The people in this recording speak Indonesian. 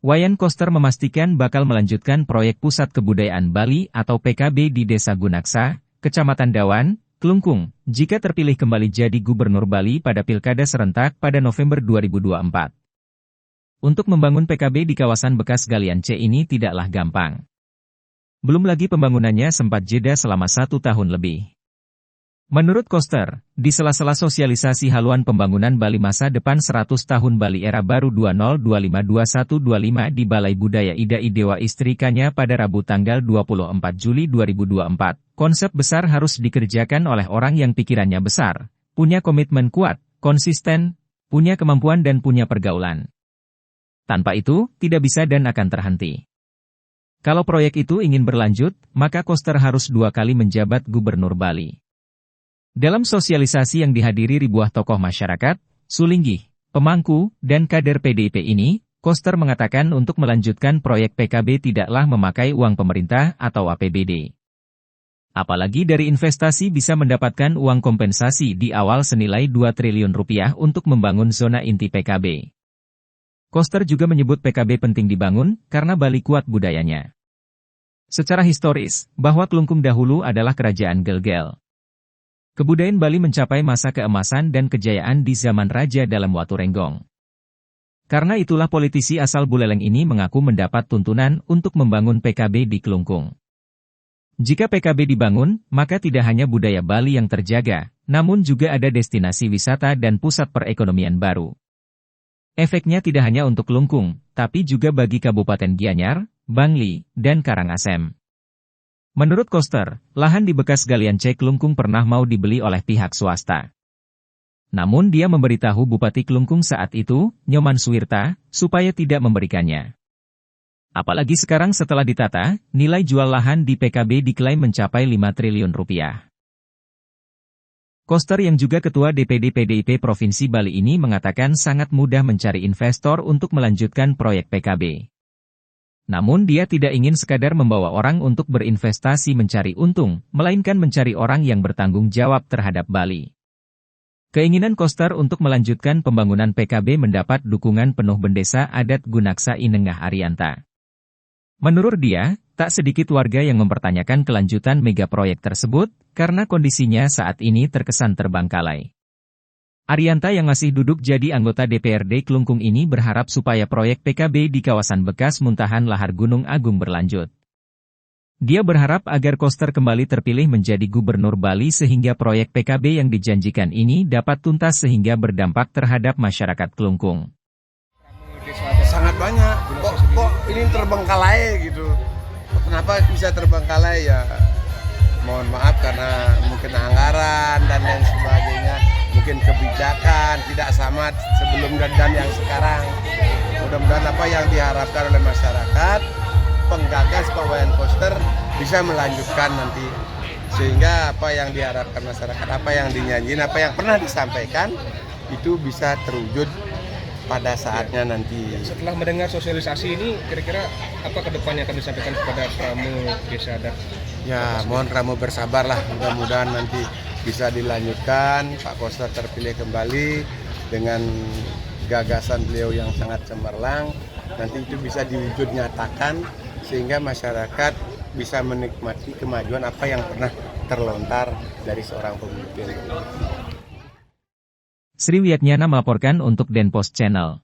Wayan Koster memastikan bakal melanjutkan proyek Pusat Kebudayaan Bali atau PKB di Desa Gunaksa, Kecamatan Dawan, Klungkung, jika terpilih kembali jadi Gubernur Bali pada Pilkada serentak pada November 2024. Untuk membangun PKB di kawasan bekas galian C ini tidaklah gampang. Belum lagi pembangunannya sempat jeda selama 1 tahun lebih. Menurut Koster, di sela-sela sosialisasi haluan pembangunan Bali masa depan 100 tahun Bali era baru 2025-2125 di Balai Budaya Ida Idewa Istrikanya pada Rabu tanggal 24 Juli 2024, konsep besar harus dikerjakan oleh orang yang pikirannya besar, punya komitmen kuat, konsisten, punya kemampuan dan punya pergaulan. Tanpa itu, tidak bisa dan akan terhenti. Kalau proyek itu ingin berlanjut, maka Koster harus 2 kali menjabat Gubernur Bali. Dalam sosialisasi yang dihadiri ribuan tokoh masyarakat, sulinggih, pemangku, dan kader PDIP ini, Koster mengatakan untuk melanjutkan proyek PKB tidaklah memakai uang pemerintah atau APBD. Apalagi dari investasi bisa mendapatkan uang kompensasi di awal senilai 2 triliun rupiah untuk membangun zona inti PKB. Koster juga menyebut PKB penting dibangun karena Bali kuat budayanya. Secara historis, bahwa Klungkung dahulu adalah kerajaan Gelgel. Kebudayaan Bali mencapai masa keemasan dan kejayaan di zaman Raja Dalam Waturenggong. Karena itulah politisi asal Buleleng ini mengaku mendapat tuntunan untuk membangun PKB di Klungkung. Jika PKB dibangun, maka tidak hanya budaya Bali yang terjaga, namun juga ada destinasi wisata dan pusat perekonomian baru. Efeknya tidak hanya untuk Klungkung, tapi juga bagi Kabupaten Gianyar, Bangli, dan Karangasem. Menurut Koster, lahan di bekas galian C Klungkung pernah mau dibeli oleh pihak swasta. Namun dia memberitahu Bupati Klungkung saat itu, Nyoman Suwirta, supaya tidak memberikannya. Apalagi sekarang setelah ditata, nilai jual lahan di PKB diklaim mencapai 5 triliun rupiah. Koster yang juga Ketua DPD PDIP Provinsi Bali ini mengatakan sangat mudah mencari investor untuk melanjutkan proyek PKB. Namun dia tidak ingin sekadar membawa orang untuk berinvestasi mencari untung, melainkan mencari orang yang bertanggung jawab terhadap Bali. Keinginan Koster untuk melanjutkan pembangunan PKB mendapat dukungan penuh Bendesa Adat Gunaksa Inengah Arianta. Menurut dia, tak sedikit warga yang mempertanyakan kelanjutan mega proyek tersebut, karena kondisinya saat ini terkesan terbengkalai. Arianta yang masih duduk jadi anggota DPRD Klungkung ini berharap supaya proyek PKB di kawasan bekas muntahan lahar Gunung Agung berlanjut. Dia berharap agar Koster kembali terpilih menjadi Gubernur Bali sehingga proyek PKB yang dijanjikan ini dapat tuntas sehingga berdampak terhadap masyarakat Klungkung. Sangat banyak, kok ini terbengkalai gitu. Kenapa bisa terbengkalai ya? Mohon maaf karena mungkin anggaran dan lain sebagainya. Mungkin kebijakan tidak sama sebelum dan yang sekarang. Mudah-mudahan apa yang diharapkan oleh masyarakat, penggagas Pak Wayan Koster bisa melanjutkan nanti. Sehingga apa yang diharapkan masyarakat, apa yang dinyanyiin, apa yang pernah disampaikan, itu bisa terwujud pada saatnya nanti. Setelah mendengar sosialisasi ini, kira-kira apa ke depannya akan disampaikan kepada Pramu Desa Adat? Ya, mohon kamu bersabarlah, mudah-mudahan nanti bisa dilanjutkan, Pak Koster terpilih kembali dengan gagasan beliau yang sangat cemerlang, nanti itu bisa diwujud nyatakan sehingga masyarakat bisa menikmati kemajuan apa yang pernah terlontar dari seorang pemimpin. Sri Wiatnyana melaporkan untuk Denpos Channel.